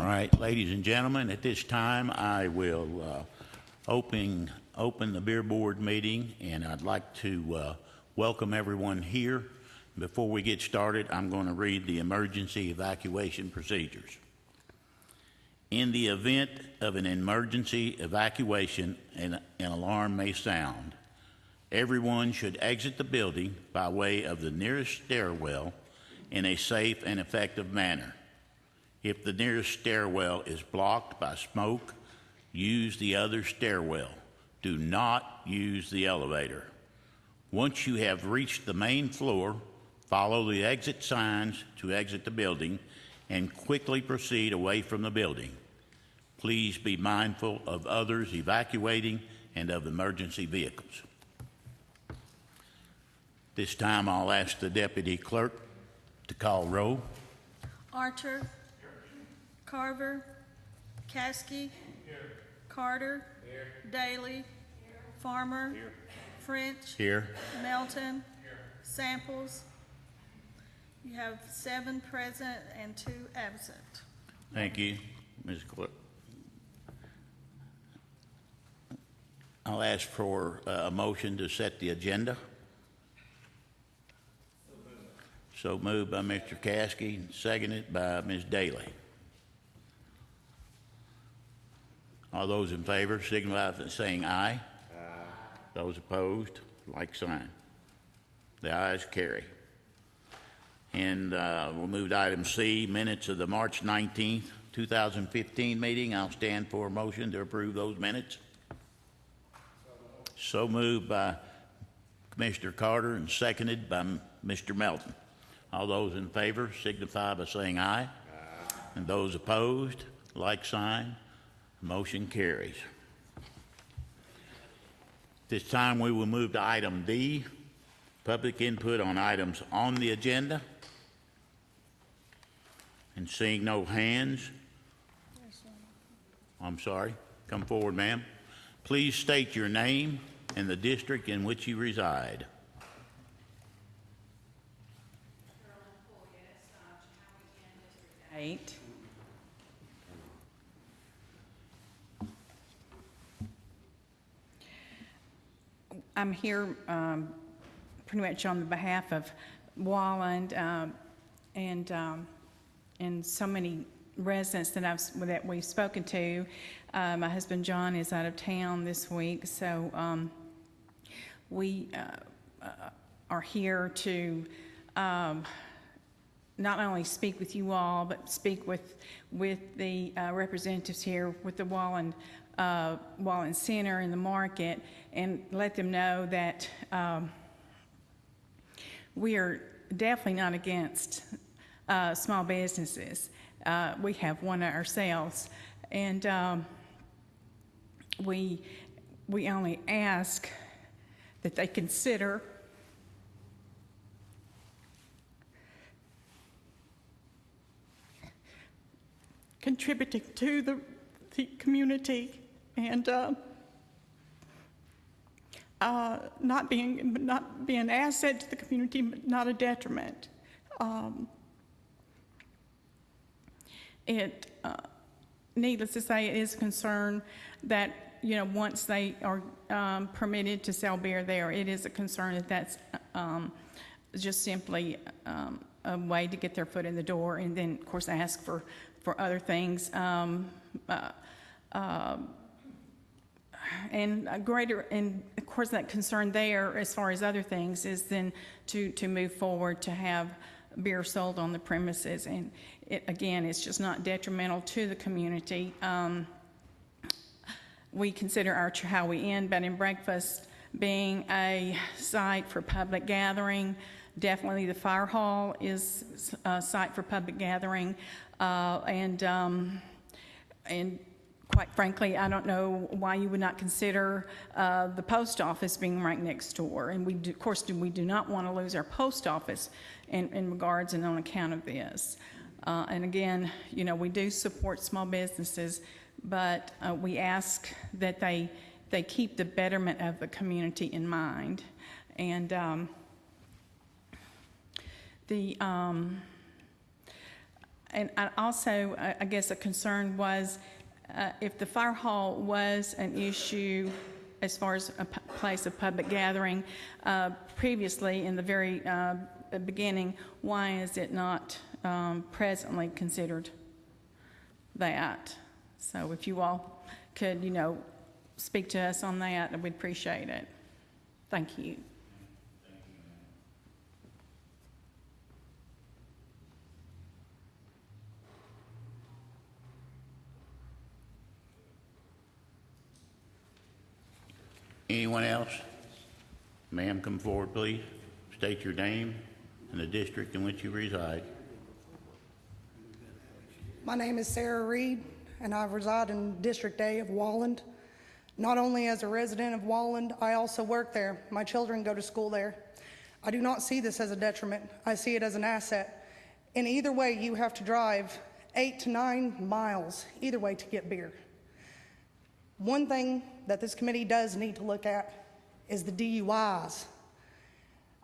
All right, ladies and gentlemen, at this time, I will open the beer board meeting, and I'd like to welcome everyone here. Before we get started, I'm going to read the emergency evacuation procedures. In the event of an emergency evacuation, an alarm may sound. Everyone should exit the building by way of the nearest stairwell in a safe and effective manner. If the nearest stairwell is blocked by smoke, use the other stairwell. Do not use the elevator. Once you have reached the main floor, follow the exit signs to exit the building and quickly proceed away from the building. Please be mindful of others evacuating and of emergency vehicles. This time I'll ask the deputy clerk to call roll. Archer. Carver. Caskey. Here. Carter. Here. Daly. Here. Farmer. Here. French. Here. Melton. Here. Samples. You have 7 present and 2 absent. Thank you, Ms. Clerk. I'll ask for a motion to set the agenda. So moved by Mr. Caskey, seconded by Ms. Daly. All those in favor signify by saying aye. Aye. Those opposed, like sign. The ayes carry. And we'll move to item C, minutes of the March 19th, 2015 meeting. I'll stand for a motion to approve those minutes. So moved by Commissioner Carter and seconded by Mr. Melton. All those in favor signify by saying aye. Aye. And those opposed, like sign. Motion carries. This time we will move to item D, public input on items on the agenda. And seeing no hands, I'm sorry, come forward, ma'am. Please state your name and the district in which you reside. Eight. I'm here pretty much on the behalf of Walland and so many residents that we've spoken to. My husband John is out of town this week, so we are here to not only speak with you all, but speak with the representatives here with the Walland Center in the market, and let them know that we are definitely not against small businesses. We have one ourselves, and we only ask that they consider contributing to the community and not being an asset to the community, but not a detriment. Needless to say, it is a concern that once they are permitted to sell beer there, it is a concern that that's just simply a way to get their foot in the door, and then of course ask for other things. And of course that concern there as far as other things is then to move forward to have beer sold on the premises, and it's just not detrimental to the community. We consider our How-We-End Bed and Breakfast being a site for public gathering. Definitely the fire hall is a site for public gathering, and quite frankly, I don't know why you would not consider the post office being right next door. And we do not want to lose our post office in regards and on account of this. And again, we do support small businesses, but we ask that they keep the betterment of the community in mind. And And I also, I guess a concern was if the fire hall was an issue as far as a place of public gathering previously in the very beginning, why is it not presently considered that? So if you all could, speak to us on that, we'd appreciate it. Thank you. Anyone else? Ma'am, come forward, please. State your name and the district in which you reside. My name is Sarah Reed, and I reside in District A of Walland. Not only as a resident of Walland, I also work there. My children go to school there. I do not see this as a detriment. I see it as an asset. In either way, you have to drive 8 to 9 miles either way to get beer. One thing that this committee does need to look at is the DUIs.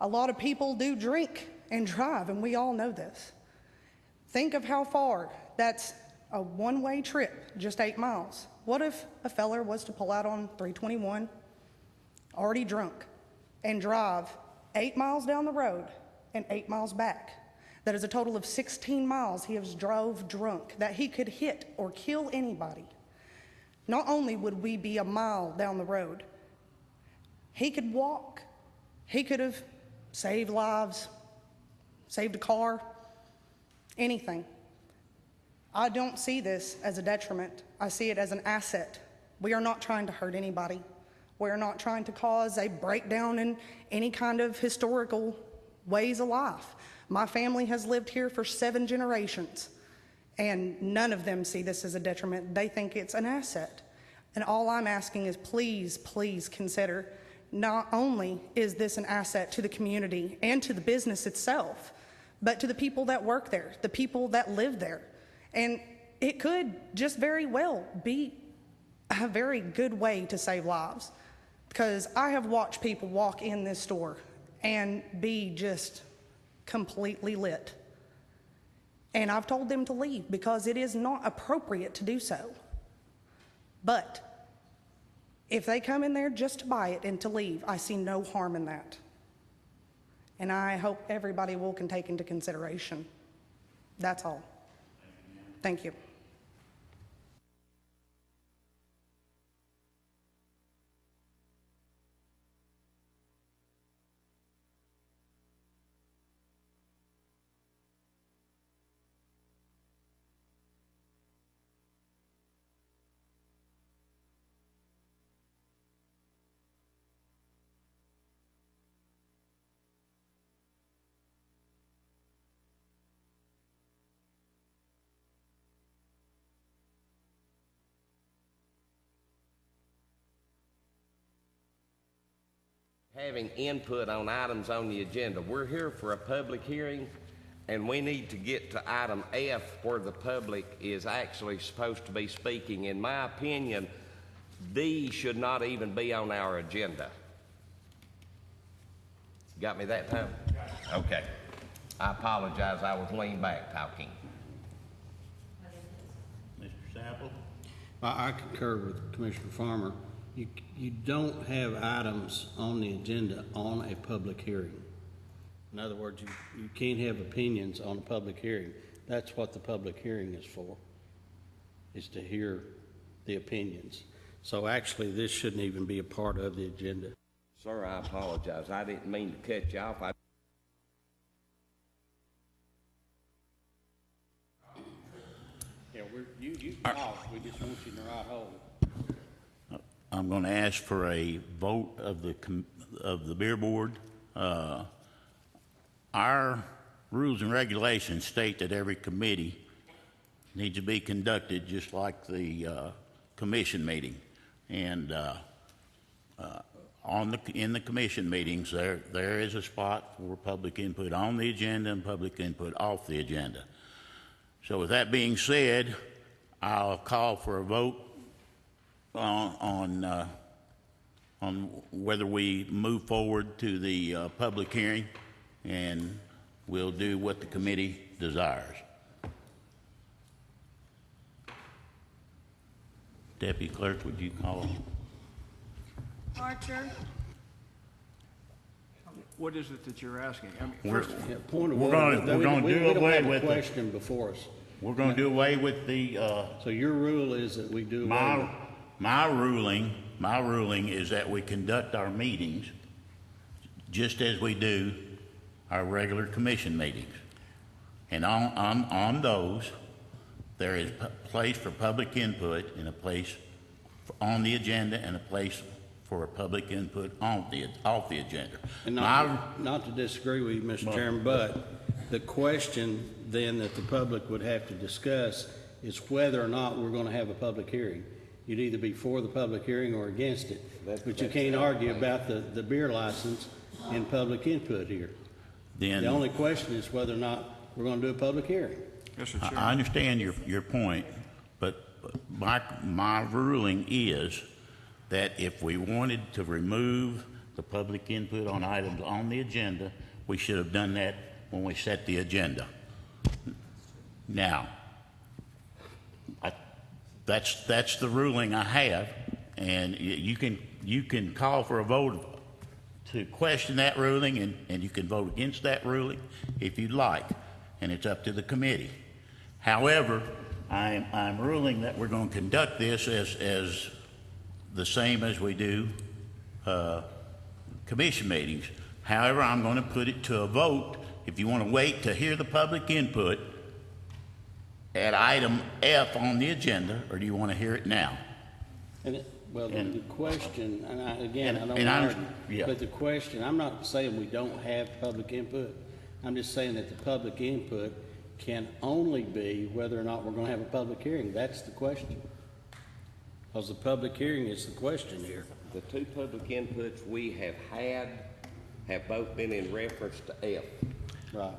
A lot of people do drink and drive, and we all know this. Think of how far. That's a one-way trip, just 8 miles. What if a feller was to pull out on 321, already drunk, and drive 8 miles down the road and 8 miles back? That is a total of 16 miles he has drove drunk, that he could hit or kill anybody. Not only would we be a mile down the road, he could walk. He could have saved lives, saved a car, anything. I don't see this as a detriment. I see it as an asset. We are not trying to hurt anybody. We are not trying to cause a breakdown in any kind of historical ways of life. My family has lived here for 7 generations, and none of them see this as a detriment. They think it's an asset. And all I'm asking is please, please consider, not only is this an asset to the community and to the business itself, but to the people that work there, the people that live there. And it could just very well be a very good way to save lives, because I have watched people walk in this store and be just completely lit. And I've told them to leave because it is not appropriate to do so. But if they come in there just to buy it and to leave, I see no harm in that. And I hope everybody will can take into consideration. That's all. Thank you. Having input on items on the agenda. We're here for a public hearing, and we need to get to item F where the public is actually supposed to be speaking. In my opinion, D should not even be on our agenda. Got me that time? Okay. I apologize. I was leaning back talking. Mr. Sample? I concur with Commissioner Farmer. You don't have items on the agenda on a public hearing. In other words, you can't have opinions on a public hearing. That's what the public hearing is for, is to hear the opinions. So actually, this shouldn't even be a part of the agenda. Sir, I apologize. I didn't mean to cut you off. Yeah, you talk. We just want you in the right hole. I'm going to ask for a vote of the beer board. Our rules and regulations state that every committee needs to be conducted just like the commission meeting. And in the commission meetings, there is a spot for public input on the agenda and public input off the agenda. So with that being said, I'll call for a vote on whether we move forward to the public hearing, and we'll do what the committee desires. Deputy Clerk, would you call? Archer, What is it that you're asking? I mean, We're, first, Yeah, point of We're order. gonna- we're gonna We do don't away have a with the- question before us. we're gonna do away with the, So your rule is that we do away with. my ruling is that we conduct our meetings just as we do our regular commission meetings. And on those, there is place for public input and a place on the agenda and a place for public input off the agenda. And My- not to disagree with you, Mr. Chairman, but the question then that the public would have to discuss is whether or not we're gonna have a public hearing. You'd either be for the public hearing or against it. But you can't argue about the beer license and public input here. Then The only question is whether or not we're gonna do a public hearing. Mr. Chairman. I understand your point, but my ruling is that if we wanted to remove the public input on items on the agenda, we should have done that when we set the agenda. Now, that's the ruling I have, and you can call for a vote to question that ruling, and you can vote against that ruling if you'd like, and it's up to the committee. However, I'm ruling that we're going to conduct this as the same as we do commission meetings. However, I'm going to put it to a vote. If you want to wait to hear the public input at item F on the agenda, or do you want to hear it now? Well, the question, and I don't and I'm- argue, yeah. but the question, I'm not saying we don't have public input. I'm just saying that the public input can only be whether or not we're gonna have a public hearing. That's the question. Because the public hearing is the question here. The two public inputs we have had have both been in reference to F. Right.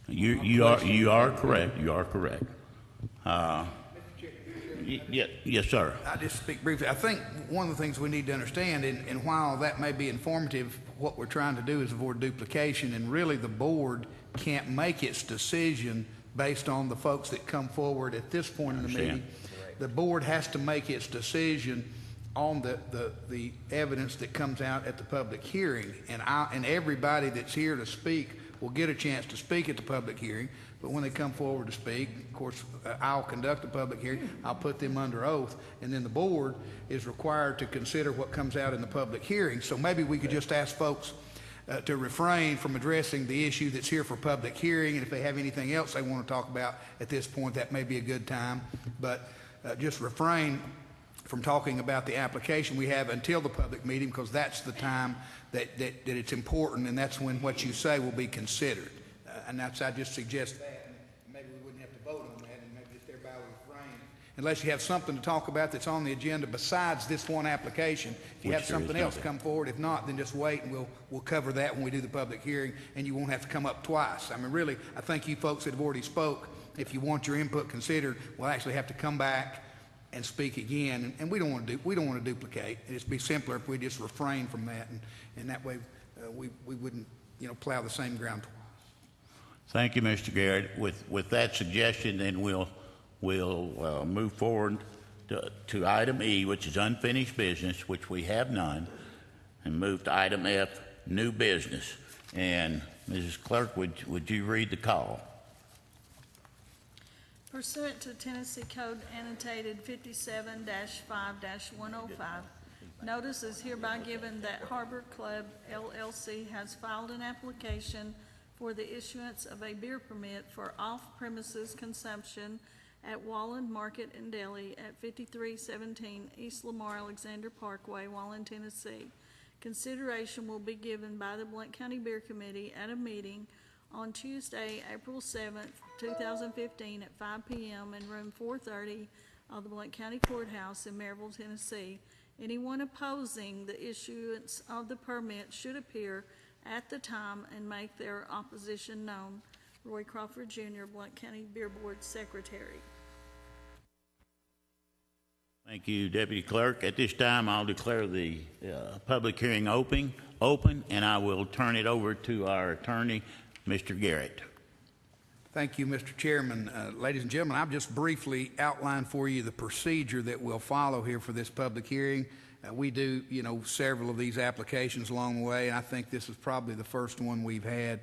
You are correct. You are correct. Yes, sir. I'll just speak briefly. I think one of the things we need to understand, and while that may be informative, what we're trying to do is avoid duplication, and really the board can't make its decision based on the folks that come forward at this point in the Understand. meeting. The board has to make its decision on the evidence that comes out at the public hearing, and everybody that's here to speak will get a chance to speak at the public hearing. But when they come forward to speak, of course, I'll conduct the public hearing, I'll put them under oath, and then the board is required to consider what comes out in the public hearing. So maybe we could just ask folks to refrain from addressing the issue that's here for public hearing, and if they have anything else they want to talk about at this point, that may be a good time. But just refrain from talking about the application we have until the public meeting, because that's the time that it's important, and that's when what you say will be considered. And I just suggest that, and maybe we wouldn't have to vote on that, and maybe just everybody will refrain. Unless you have something to talk about that's on the agenda besides this one application. If you Which have there is something else, nothing. come forward. If not, then just wait, and we'll cover that when we do the public hearing, and you won't have to come up twice. I mean, really, I think you folks that have already spoke, if you want your input considered, will actually have to come back and speak again, and we don't want to duplicate. It'd be simpler if we just refrain from that, and that way we wouldn't plow the same ground twice. Thank you, Mr. Garrett. With that suggestion, then we'll move forward to item E, which is unfinished business, which we have none, and move to item F, new business. And Mrs. Clerk, would you read the call? pursuant to Tennessee Code annotated 57-5-105, notice is hereby given that Harbor Club LLC has filed an application for the issuance of a beer permit for off-premises consumption at Walland Market and Deli at 5317 East Lamar Alexander Parkway, Walland, Tennessee. Consideration will be given by the Blount County Beer Committee at a meeting on Tuesday, April 7th, 2015 at 5 p.m. in room 430 of the Blount County Courthouse in Maryville, Tennessee. Anyone opposing the issuance of the permit should appear at the time and make their opposition known. Roy Crawford, Jr., Blount County Beer Board Secretary. Thank you, Deputy Clerk. At this time, I'll declare the public hearing open, and I will turn it over to our attorney, Mr. Garrett. Thank you, Mr. Chairman. Ladies and gentlemen, I've just briefly outlined for you the procedure that we'll follow here for this public hearing. We do, several of these applications along the way, and I think this is probably the first one we've had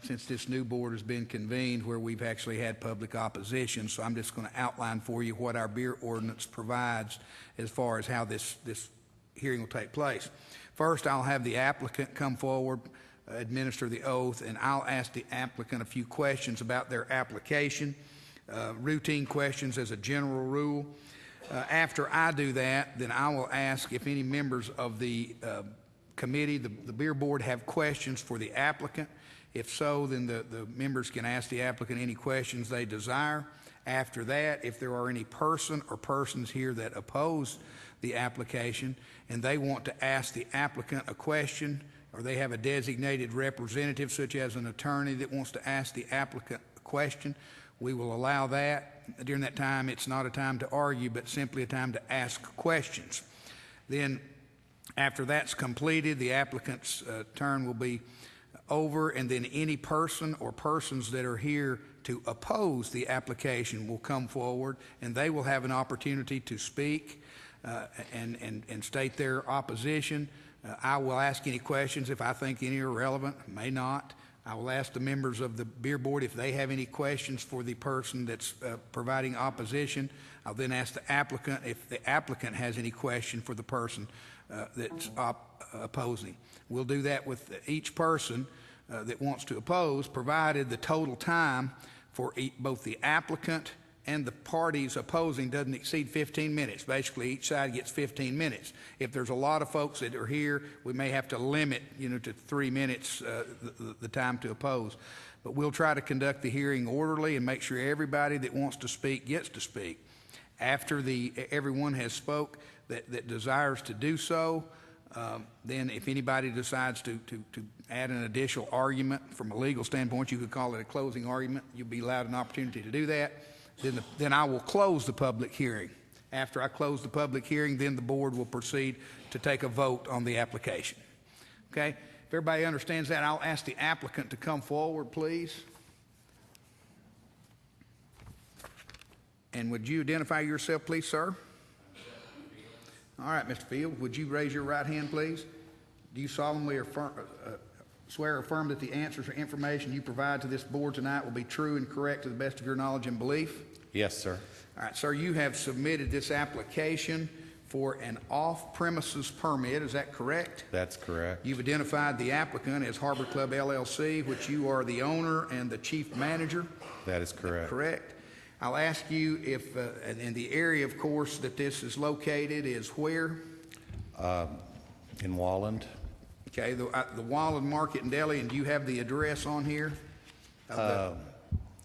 since this new board has been convened where we've actually had public opposition. So I'm just going to outline for you what our beer ordinance provides as far as how this hearing will take place. First, I'll have the applicant come forward, administer the oath, and I'll ask the applicant a few questions about their application, routine questions as a general rule. After I do that, then I will ask if any members of the committee, the beer board, have questions for the applicant. If so, then the members can ask the applicant any questions they desire. After that, if there are any person or persons here that oppose the application and they want to ask the applicant a question, or they have a designated representative such as an attorney that wants to ask the applicant a question, we will allow that. During that time, it's not a time to argue, but simply a time to ask questions. Then, after that's completed, the applicant's turn will be over, and then any person or persons that are here to oppose the application will come forward, and they will have an opportunity to speak and state their opposition. I will ask any questions if I think any are relevant, may not. I will ask the members of the beer board if they have any questions for the person that's providing opposition. I'll then ask the applicant if the applicant has any question for the person that's opposing. We'll do that with each person that wants to oppose, provided the total time for both the applicant and the parties opposing doesn't exceed 15 minutes. Basically, each side gets 15 minutes. If there's a lot of folks that are here, we may have to limit, to 3 minutes the time to oppose. But we'll try to conduct the hearing orderly and make sure everybody that wants to speak gets to speak. After everyone has spoke that desires to do so, then if anybody decides to add an additional argument from a legal standpoint, you could call it a closing argument. You'll be allowed an opportunity to do that. Then I will close the public hearing. After I close the public hearing, then the board will proceed to take a vote on the application. Okay? If everybody understands that, I'll ask the applicant to come forward, please. And would you identify yourself, please, sir? All right, Mr. Field, would you raise your right hand, please? Do you solemnly swear or affirm that the answers or information you provide to this board tonight will be true and correct to the best of your knowledge and belief? Yes, sir. All right, sir, you have submitted this application for an off-premises permit, is that correct? That's correct. You've identified the applicant as Harbor Club LLC, which you are the owner and the chief manager? That is correct. Correct. I'll ask you if, and the area, of course, that this is located is where? In Walland? Okay, the Walland Market and Deli, and do you have the address on here?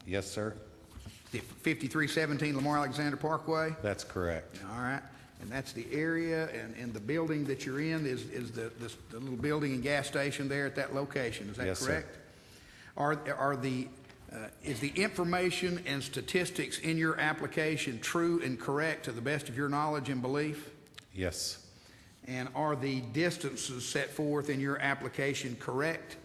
Yes, sir. 5317 Lamar Alexander Parkway? That's correct. All right, and that's the area, and the building that you're in is the little building and gas station there at that location, is that Yes, correct? Sir. Is the information and statistics in your application true and correct to the best of your knowledge and belief? Yes. And are the distances set forth in your application correct?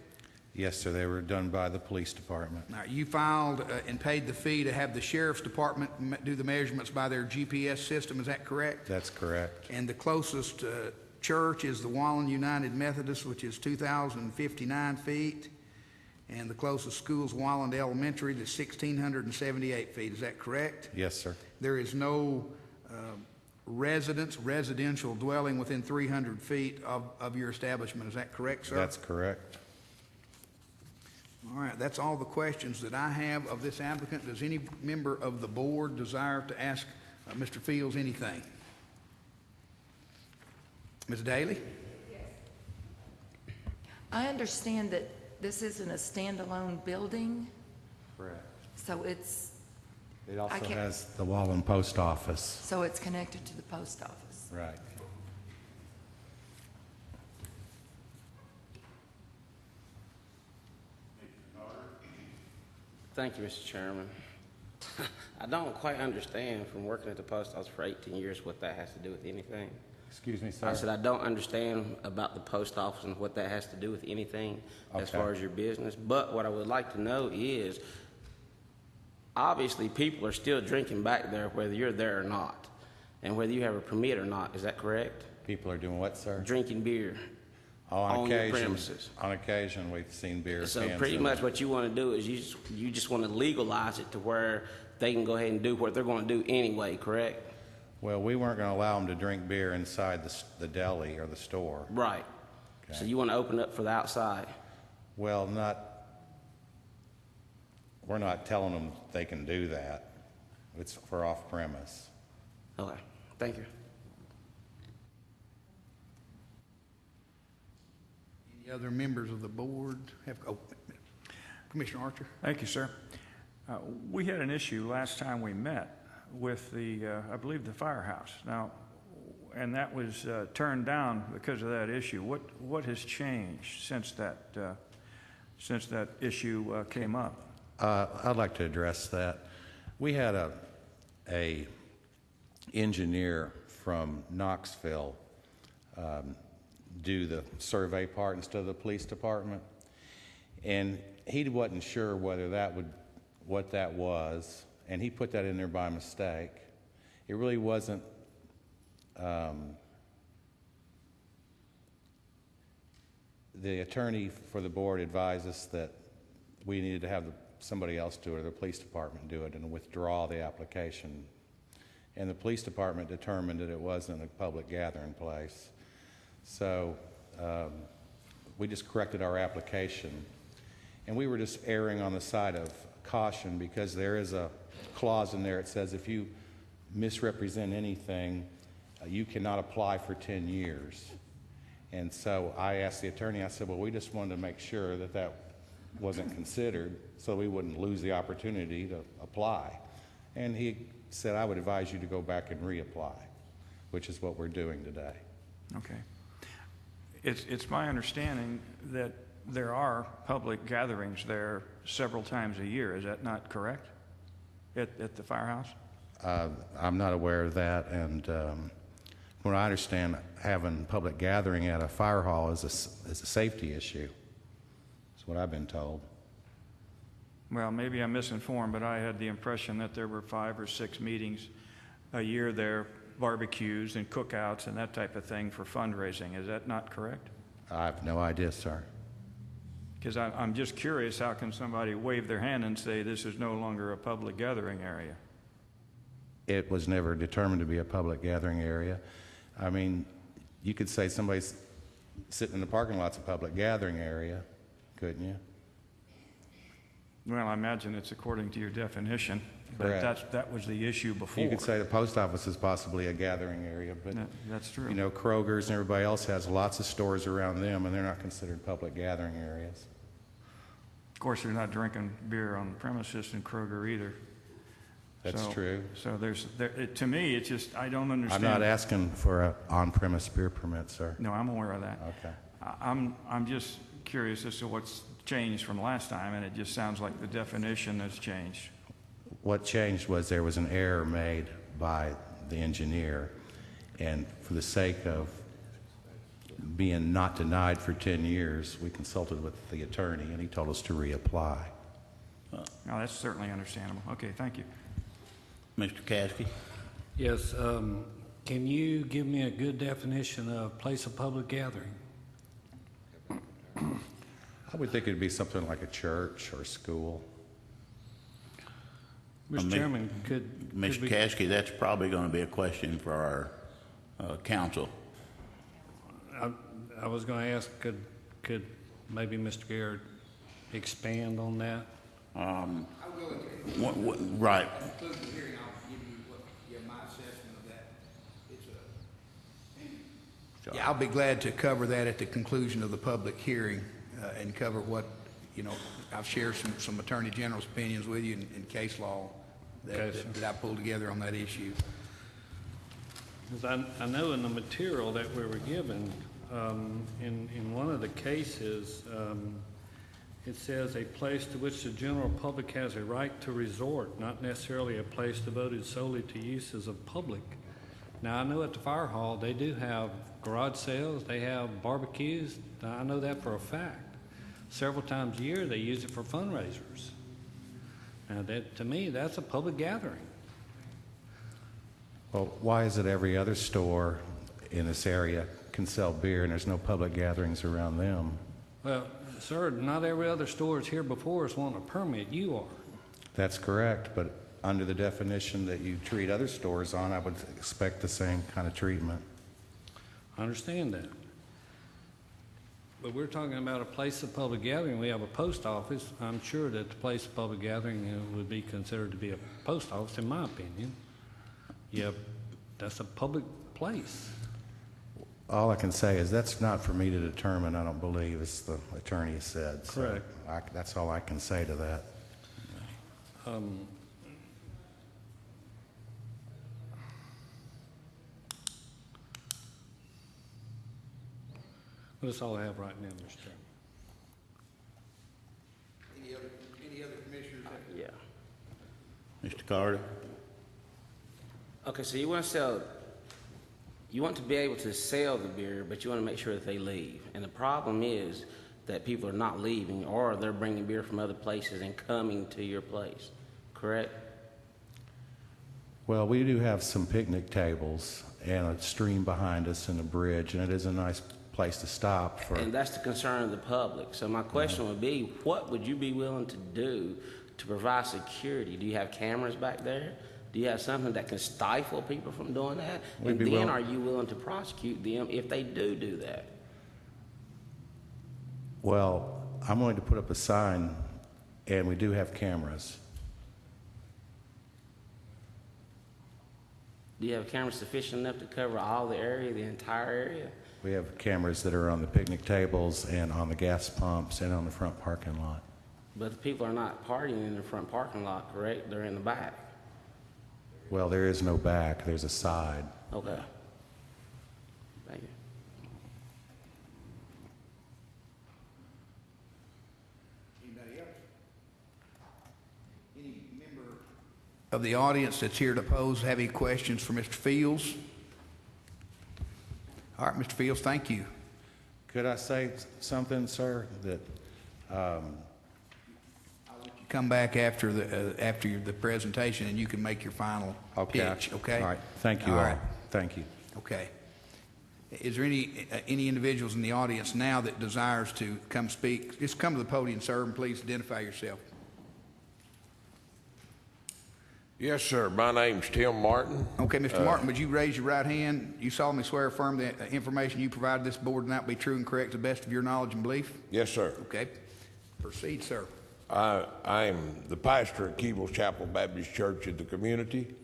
Yes, sir. They were done by the police department. Now, you filed and paid the fee to have the sheriff's department do the measurements by their GPS system, is that correct? That's correct. And the closest church is the Walland United Methodist, which is 2,059 feet. And the closest school is Walland Elementary, that's 1,678 feet, is that correct? Yes, sir. There is no residential dwelling within 300 feet of your establishment, is that correct, sir? That's correct. All right, that's all the questions that I have of this applicant. Does any member of the board desire to ask Mr. Fields anything? Ms. Daly? I understand that this isn't a standalone building, Correct. so it's It also I can't- has the Walland Post Office. so it's connected to the post office. Right. Thank you, Mr. Chairman. I don't quite understand from working at the post office for 18 years what that has to do with anything. Excuse me, I sir. said I don't understand about the post office and what that has to do with anything as Okay. far as your business. But what I would like to know is, obviously people are still drinking back there whether you're there or not, and whether you have a permit or not. Is that correct? People are doing what, sir? Drinking beer On on your occasion, premises. on occasion, we've seen beer So cans pretty in much there. what you want to do is you just want to legalize it to where they can go ahead and do what they're going to do anyway, correct? Well, we weren't going to allow them to drink beer inside the deli or the store. Right. So Okay. you want to open up for the outside. Well, we're not telling them they can do that. It's for off-premise. Okay. Thank you. Any other members of the board have, Commissioner Archer? Thank you, sir. We had an issue last time we met with I believe, the firehouse. Now, and that was turned down because of that issue. What has changed since that issue came up? I'd like to address that. We had a engineer from Knoxville do the survey part instead of the police department, and he wasn't sure whether what that was, and he put that in there by mistake. It really wasn't. The attorney for the board advised us that we needed to have somebody else do it, or the police department do it, and withdraw the application. And the police department determined that it wasn't a public gathering place. So we just corrected our application. And we were just erring on the side of caution, because there is a clause in there that says if you misrepresent anything, you cannot apply for 10 years. And so I asked the attorney, I said, well, we just wanted to make sure that wasn't considered so we wouldn't lose the opportunity to apply. And he said, I would advise you to go back and reapply, which is what we're doing today. Okay. It's my understanding that there are public gatherings there several times a year. Is that not correct? At the firehouse? I'm not aware of that, and from what I understand, having public gathering at a fire hall is a safety issue. That's what I've been told. Well, maybe I'm misinformed, but I had the impression that there were 5 or 6 meetings a year there, barbecues and cookouts and that type of thing for fundraising. Is that not correct? I have no idea, sir. Because I'm just curious, how can somebody wave their hand and say this is no longer a public gathering area? It was never determined to be a public gathering area. I mean, you could say somebody's sitting in the parking lot's a public gathering area, couldn't you? Well, I imagine it's according to your definition, but Correct. that was the issue before. You could say the post office is possibly a gathering area, but That's true. you know, Kroger's and everybody else has lots of stores around them, and they're not considered public gathering areas. Of course, they're not drinking beer on the premises in Kroger either. That's true. So to me, it's just, I don't understand. I'm not asking for an on-premise beer permit, sir. No, I'm aware of that. Okay. I'm just curious as to what's changed from last time, and it just sounds like the definition has changed. What changed was there was an error made by the engineer, and for the sake of being not denied for 10 years, we consulted with the attorney, and he told us to reapply. Now, that's certainly understandable. Okay, thank you. Mr. Caskey? Yes, can you give me a good definition of place of public gathering? I would think it'd be something like a church or a school. Mr. Chairman, could Mr. we- Caskey, that's probably going to be a question for our council. I was going to ask, could maybe Mr. Garrett expand on that? Right. Conclude the hearing, I'll give you my assessment of that. Yeah, I'll be glad to cover that at the conclusion of the public hearing and cover what, you know, I've shared some Attorney General's opinions with you in case law that I pulled together on that issue. Because I know in the material that we were given, in one of the cases, it says a place to which the general public has a right to resort, not necessarily a place devoted solely to uses of public. Now, I know at the fire hall, they do have garage sales, they have barbecues. Now, I know that for a fact. Several times a year, they use it for fundraisers. Now, that, to me, that's a public gathering. Well, why is it every other store in this area can sell beer and there's no public gatherings around them? Well, sir, not every other store that's here before us want a permit. You are. That's correct, but under the definition that you treat other stores on, I would expect the same kind of treatment. I understand that. But we're talking about a place of public gathering. We have a post office. I'm sure that the place of public gathering would be considered to be a post office, in my opinion. Yeah, that's a public place. All I can say is that's not for me to determine, I don't believe, as the attorney said. Correct. So that's all I can say to that. That's all I have right now, Mr. Chairman. Any other commissioners? Yeah. Mr. Carter? Okay, so you want to be able to sell the beer, but you want to make sure that they leave. And the problem is that people are not leaving, or they're bringing beer from other places and coming to your place, correct? Well, we do have some picnic tables and a stream behind us and a bridge, and it is a nice place to stop for. And that's the concern of the public. So my question would be, what would you be willing to do to provide security? Do you have cameras back there? Do you have something that can stifle people from doing that? And then are you willing to prosecute them if they do that? Well, I'm willing to put up a sign, and we do have cameras. Do you have cameras sufficient enough to cover all the area, the entire area? We have cameras that are on the picnic tables and on the gas pumps and on the front parking lot. But the people are not partying in the front parking lot, correct? They're in the back. Well, there is no back, there's a side. Okay. Thank you. Anybody else? Any member of the audience that's here to pose have any questions for Mr. Fields? All right, Mr. Fields, thank you. Could I say something, sir, that Come back after the presentation, and you can make your final pitch, okay? All right, thank you all. right. Thank you. Okay. Is there any individuals in the audience now that desires to come speak? Just come to the podium, sir, and please identify yourself. Yes, sir. My name's Tim Martin. Okay, Mr. Martin, would you raise your right hand? You solemnly swear or affirm that the information you provided this board will not be true and correct to the best of your knowledge and belief? Yes, sir. Okay. Proceed, sir. I'm the pastor at Keeble Chapel Baptist Church in the community,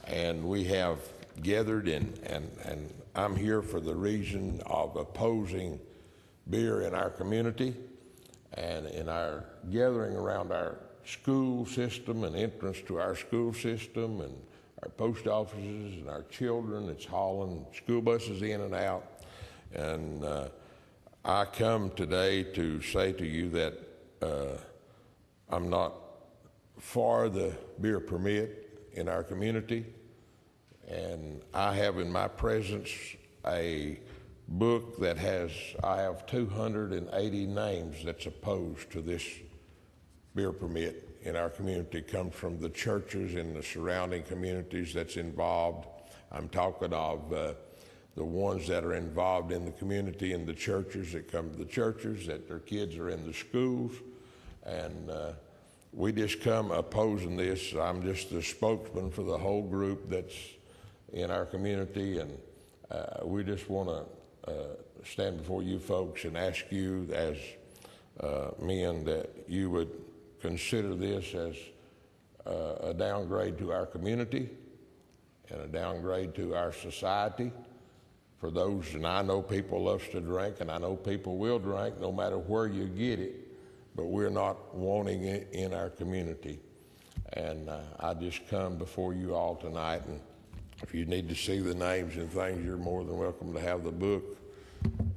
and we have gathered, and I'm here for the reason of opposing beer in our community and in our gathering around our school system and entrance to our school system and our post offices and our children. It's hauling school buses in and out. And I come today to say to you that I'm not for the beer permit in our community. And I have in my presence a book that I have 280 names that's opposed to this beer permit in our community. It comes from the churches and the surrounding communities that's involved. I'm talking of the ones that are involved in the community and the churches that come to the churches, that their kids are in the schools. And we just come opposing this. I'm just the spokesman for the whole group that's in our community, and we just want to stand before you folks and ask you as men that you would consider this as a downgrade to our community and a downgrade to our society. For those, and I know people loves to drink, and I know people will drink no matter where you get it, but we're not wanting it in our community. And I just come before you all tonight, and if you need to see the names and things, you're more than welcome to have the book.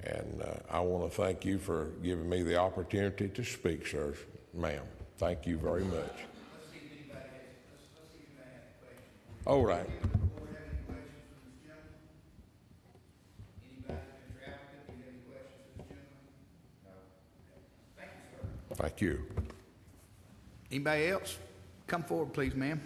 And I want to thank you for giving me the opportunity to speak, sir, ma'am. Thank you very much. All right. Thank you, sir. Thank you. Anybody else? Come forward, please, ma'am.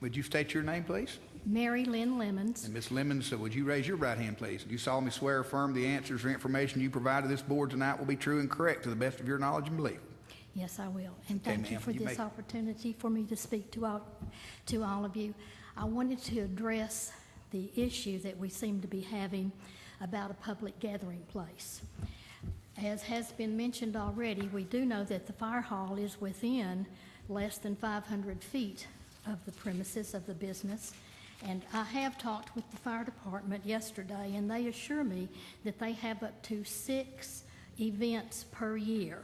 Would you state your name, please? Mary Lynn Lemons. And Ms. Lemons, would you raise your right hand, please? Do you solemnly swear or affirm the answers or information you provide to this board tonight will be true and correct to the best of your knowledge and belief? Yes, I will. And Okay, thank you ma'am, for you this may- opportunity for me to speak to all of you. I wanted to address the issue that we seem to be having about a public gathering place. As has been mentioned already, we do know that the fire hall is within less than 500 feet of the premises of the business. And I have talked with the fire department yesterday, and they assure me that they have up to 6 events per year.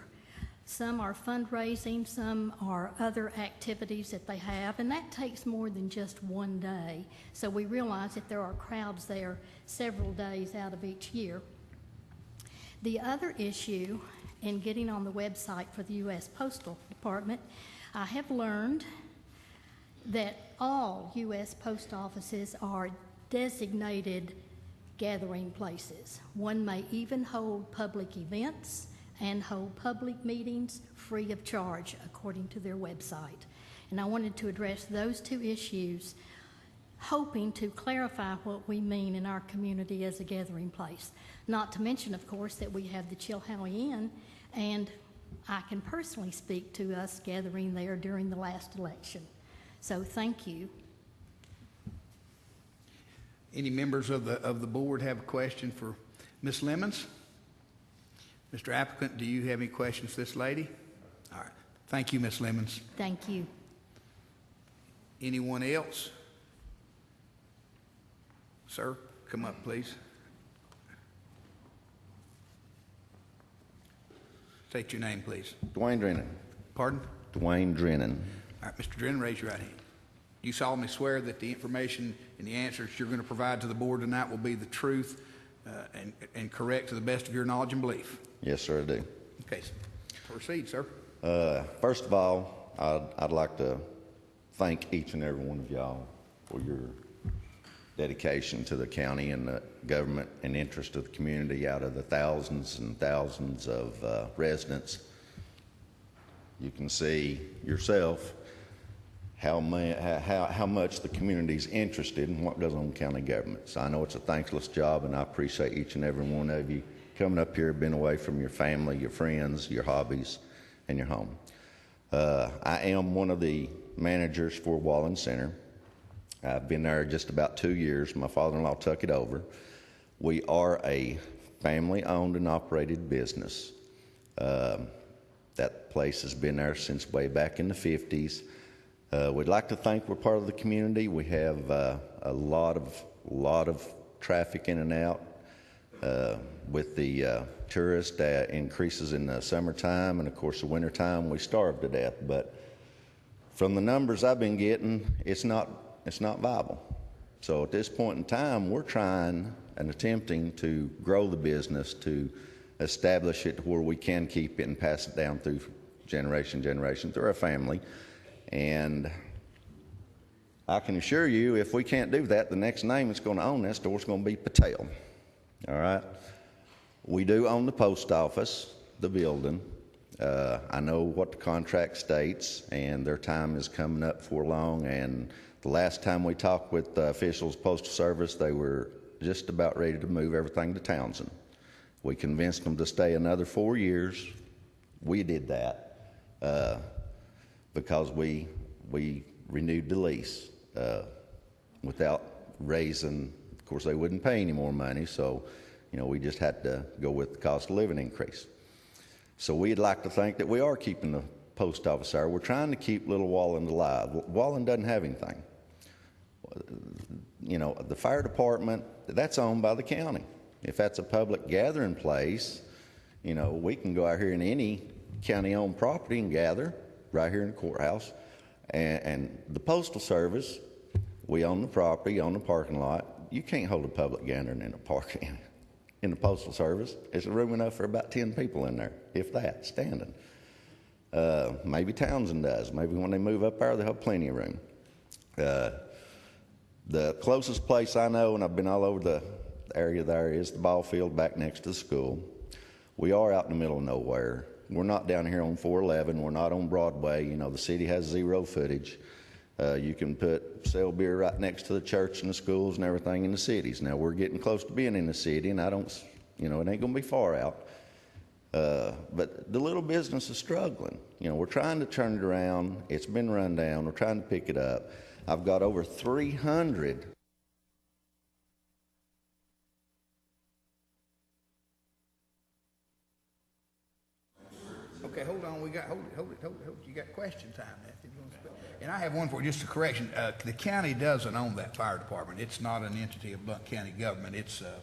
Some are fundraising, some are other activities that they have, and that takes more than just one day. So we realize that there are crowds there several days out of each year. The other issue in getting on the website for the U.S. Postal Department, I have learned that all U.S. post offices are designated gathering places. One may even hold public events and hold public meetings free of charge, according to their website. And I wanted to address those two issues, hoping to clarify what we mean in our community as a gathering place. Not to mention, of course, that we have the Chilhowie Inn, and I can personally speak to us gathering there during the last election. So thank you. Any members of the board have a question for Ms. Lemons? Mr. Applicant, do you have any questions for this lady? All right. Thank you, Ms. Lemons. Thank you. Anyone else? Sir, come up, please. State your name, please. Dwayne Drennan. Pardon? Dwayne Drennan. All right, Mr. Drennan, raise your right hand. You solemnly swear that the information and the answers you're going to provide to the board tonight will be the truth and correct to the best of your knowledge and belief? Yes, sir, I do. Okay, proceed, sir. First of all, I'd like to thank each and every one of y'all for your dedication to the county and the government and interest of the community. Out of the thousands and thousands of residents, you can see yourself how much the community's interested in what goes on in county government. So I know it's a thankless job, and I appreciate each and every one of you coming up here, been away from your family, your friends, your hobbies, and your home. I am one of the managers for Wallen Center. I've been there just about 2 years. My father-in-law took it over. We are a family-owned and operated business. That place has been there since way back in the 50s. We'd like to think we're part of the community. We have a lot of traffic in and out with the tourist increases in the summertime, and of course the wintertime we starve to death. But from the numbers I've been getting, it's not viable. So at this point in time, we're trying and attempting to grow the business, to establish it to where we can keep it and pass it down through generation through our family. And I can assure you, if we can't do that, the next name that's going to own that store is going to be Patel. All right? We do own the post office, the building. I know what the contract states, and their time is coming up for long. And the last time we talked with the officials, Postal Service, they were just about ready to move everything to Townsend. We convinced them to stay another 4 years. We did that because we renewed the lease without raising. Of course, they wouldn't pay any more money, so we just had to go with the cost of living increase. So we'd like to think that we are keeping the post office there. We're trying to keep Little Wallen alive. Wallen doesn't have anything. The fire department, that's owned by the county. If that's a public gathering place, we can go out here in any county-owned property and gather right here in the courthouse. And the Postal Service, we own the property, own the parking lot. You can't hold a public gathering in a park in the Postal Service. It's room enough for about 10 people in there, if that, standing. Maybe Townsend does. Maybe when they move up there, they'll have plenty of room. The closest place I know, and I've been all over the area there, is the ball field back next to the school. We are out in the middle of nowhere. We're not down here on 411. We're not on Broadway. You know, the city has zero footage. You can sell beer right next to the church and the schools and everything in the cities. Now, we're getting close to being in the city, and it ain't gonna be far out. But the little business is struggling. You know, we're trying to turn it around. It's been run down. We're trying to pick it up. I've got over 300. Okay, hold on. Hold it. You got question time now. If you want to speak. And I have one for you, just a correction. The county doesn't own that fire department. It's not an entity of Blount County government. It's a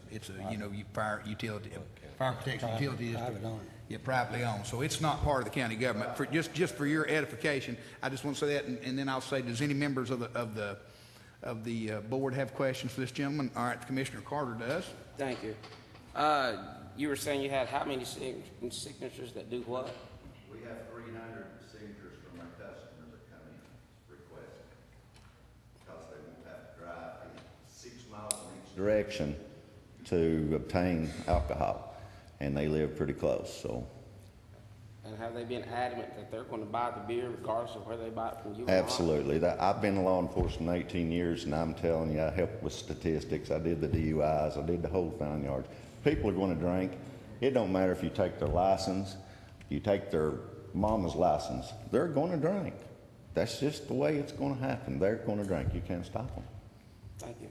fire protection utility district. Yeah, privately owned. So it's not part of the county government. Just for your edification, I just want to say that, and then I'll say, does any members of the board have questions for this gentleman? All right, Commissioner Carter does. Thank you. You were saying you had how many signatures that do what? We have 300 signatures from our customers that come in requesting, because they won't have to drive 6 miles in each direction to obtain alcohol, and they live pretty close. So. And have they been adamant that they're going to buy the beer regardless of where they buy it from you? Absolutely. I've been in law enforcement 18 years, and I'm telling you, I helped with statistics. I did the DUIs. I did the whole 9 yards. People are going to drink. It don't matter if you take their license, you take their mama's license. They're going to drink. That's just the way it's going to happen. They're going to drink. You can't stop them. Thank you.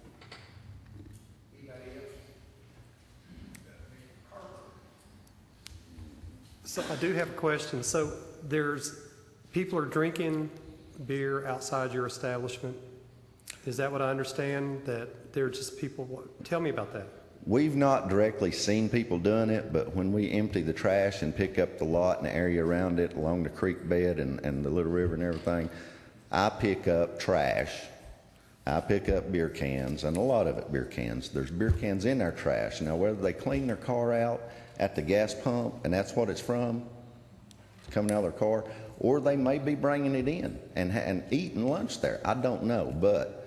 So I do have a question. So people are drinking beer outside your establishment. Is that what I understand? That they're just people? Tell me about that. We've not directly seen people doing it, but when we empty the trash and pick up the lot and the area around it along the creek bed and the little river and everything, I pick up trash. I pick up beer cans, and a lot of it beer cans. There's beer cans in our trash. Now, whether they clean their car out at the gas pump, and that's what it's from, it's coming out of their car, or they may be bringing it in and eating lunch there. I don't know, but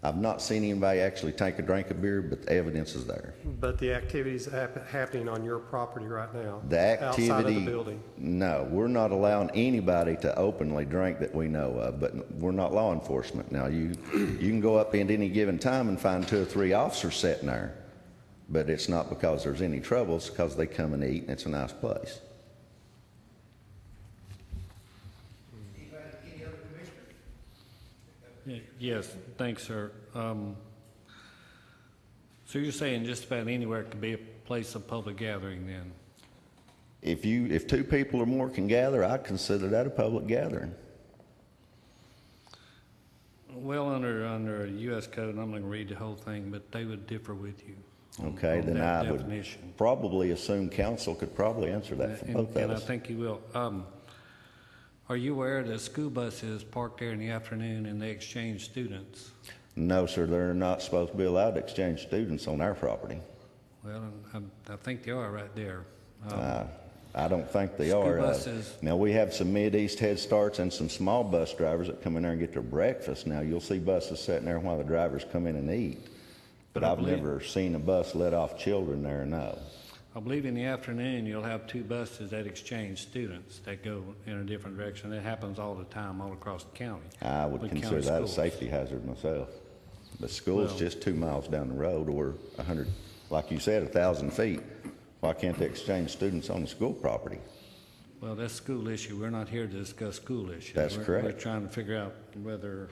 I've not seen anybody actually take a drink of beer, but the evidence is there. But the activity's happening on your property right now, the activity, outside of the building. No, we're not allowing anybody to openly drink that we know of, but we're not law enforcement. Now, you can go up at any given time and find 2 or 3 officers sitting there, but it's not because there's any trouble. It's because they come and eat, and it's a nice place. Yes, thanks, sir. So you're saying just about anywhere it could be a place of public gathering then? If 2 people or more can gather, I consider that a public gathering. Well, under U.S. code, and I'm going to read the whole thing, but they would differ with you. Okay, then I definition. Would probably assume council could probably answer that for both of us. And I think you will. Are you aware that school buses park there in the afternoon and they exchange students? No, sir. They're not supposed to be allowed to exchange students on our property. Well, I think they are right there. I don't think they school are. Buses. Now, we have some Mid-East Head Starts and some small bus drivers that come in there and get their breakfast. Now, you'll see buses sitting there while the drivers come in and eat. But I've never seen a bus let off children there, no. I believe in the afternoon you'll have 2 buses that exchange students that go in a different direction. It happens all the time all across the county. I would consider that a safety hazard myself. The school's just 2 miles down the road, or 100, like you said, 1,000 feet. Why can't they exchange students on the school property? Well, that's a school issue. We're not here to discuss school issues. That's correct. We're trying to figure out whether,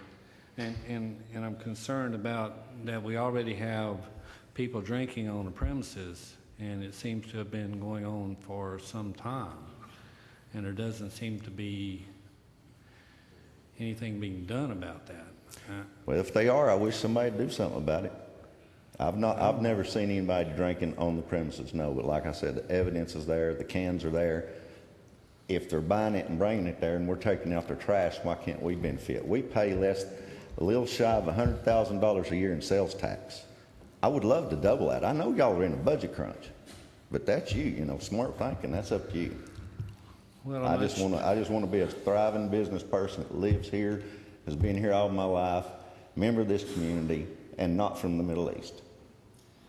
and I'm concerned about that we already have people drinking on the premises, and it seems to have been going on for some time, and there doesn't seem to be anything being done about that. Well, if they are, I wish somebody would do something about it. I've never seen anybody drinking on the premises, no, but like I said, the evidence is there, the cans are there. If they're buying it and bringing it there and we're taking out their trash, why can't we benefit? We pay a little shy of $100,000 a year in sales tax. I would love to double that. I know y'all are in a budget crunch, but that's you, smart thinking, that's up to you. Well, I just want to be a thriving business person that lives here, has been here all my life, member of this community, and not from the Middle East.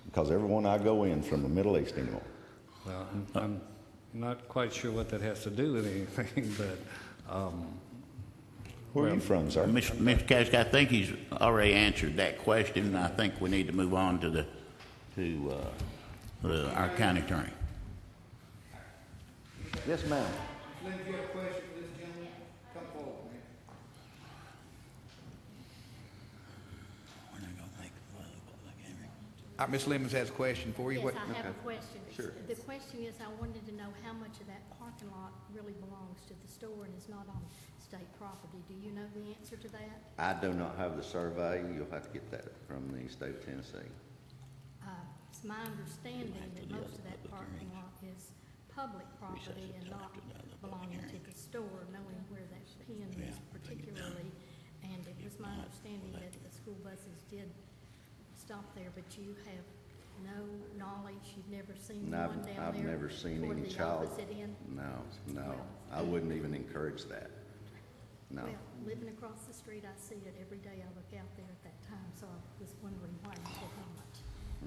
Because everyone I go in from the Middle East anymore. Well, not quite sure what that has to do with anything, but, Where are you from, sir? Mr. Cash, I think he's already answered that question. I think we need to move on to our county attorney. Yes, ma'am. Lynn, if you have a question for this gentleman, come forward, man. Ms. Lemons has a question for you. Yes, What- I have okay. a question. Sure. The question is, I wanted to know how much of that parking lot really belongs to the store and is not on state property. Do you know the answer to that? I do not have the survey. You'll have to get that from the state of Tennessee. It's my understanding that most of that parking lot is public property and not belonging to the store, knowing where that pin is particularly. And it was my understanding that the school buses did stop there, but you have no knowledge, you've never seen No, one down I've there? never seen toward any the child. opposite end? No. I wouldn't even encourage that. No. Well, living across the street, I see it every day. I look out there at that time, so I was wondering why you did not.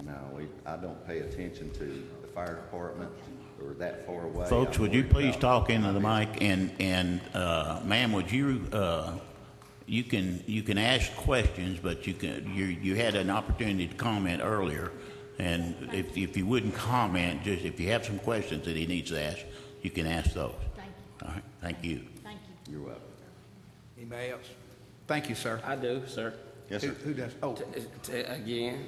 No, I don't pay attention to the fire department or that far away. Folks, I'm would you worried please about talk into my the business. mic? And ma'am, would you, you can ask questions, but you had an opportunity to comment earlier. And if you wouldn't comment, just if you have some questions that he needs to ask, you can ask those. Thank you. All right, thank you. Thank you. You're welcome. Anybody else? Thank you, sir. I do, sir. Yes, Who, sir. who does? Oh, Again,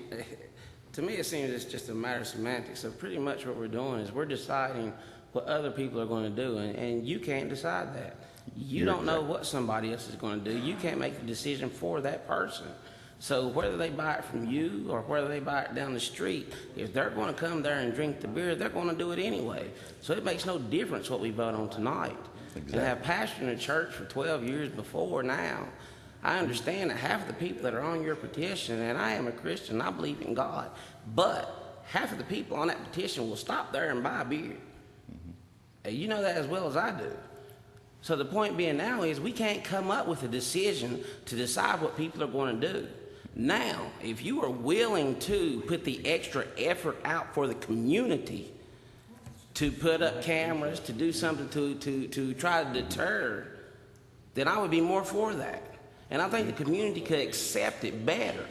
to me, it seems it's just a matter of semantics. So pretty much what we're doing is we're deciding what other people are going to do, and you can't decide that. You don't know what somebody else is going to do. You can't make the decision for that person. So whether they buy it from you or whether they buy it down the street, if they're going to come there and drink the beer, they're going to do it anyway. So it makes no difference what we vote on tonight. Exactly. And I've pastored in a church for 12 years before now. I understand that half of the people that are on your petition, and I am a Christian, I believe in God, but half of the people on that petition will stop there and buy beer. And you know that as well as I do. So the point being now is we can't come up with a decision to decide what people are going to do. Now, if you are willing to put the extra effort out for the community to put up cameras, to do something to try to deter, then I would be more for that. And I think the community could accept it better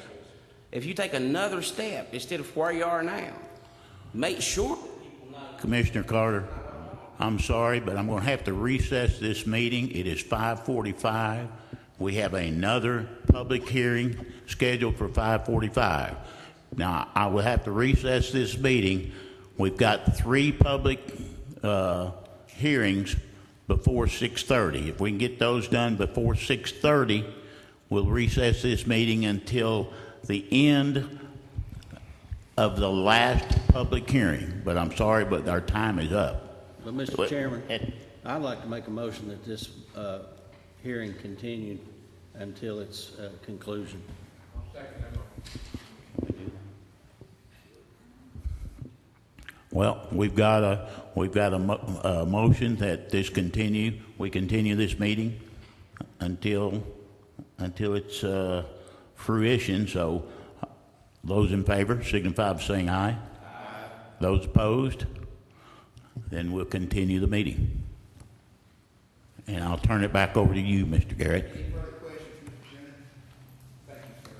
if you take another step instead of where you are now. Make sure. Commissioner Carter, I'm sorry, but I'm going to have to recess this meeting. It is 5:45. We have another public hearing scheduled for 5:45. Now, I will have to recess this meeting. We've got 3 public hearings before 6:30. If we can get those done before 6:30, we'll recess this meeting until the end of the last public hearing. But I'm sorry, but our time is up. But, Mr. Chairman, I'd like to make a motion that this hearing continue until its conclusion. Well, we've got a motion that we continue this meeting until its fruition. So those in favor signify by saying aye. Aye. Those opposed, then we'll continue the meeting. And I'll turn it back over to you, Mr. Garrett. any further questions, Mr. Shannon? Thank you, sir.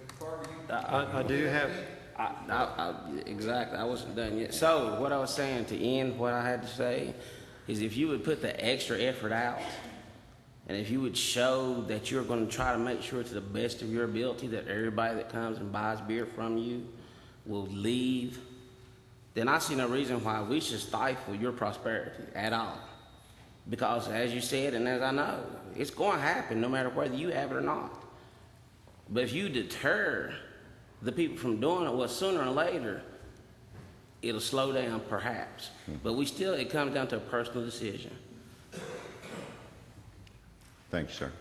Mr. Carter, you? I do have, Exactly, I wasn't done yet. So what I was saying to end what I had to say is if you would put the extra effort out and if you would show that you're going to try to make sure to the best of your ability that everybody that comes and buys beer from you will leave, then I see no reason why we should stifle your prosperity at all. Because as you said, and as I know, it's going to happen no matter whether you have it or not. But if you deter the people from doing it, well, sooner or later, it'll slow down perhaps. But it comes down to a personal decision. Thank you, sir.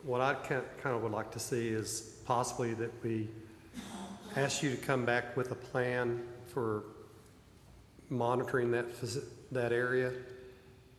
what I kind of would like to see is possibly that we ask you to come back with a plan for monitoring that area,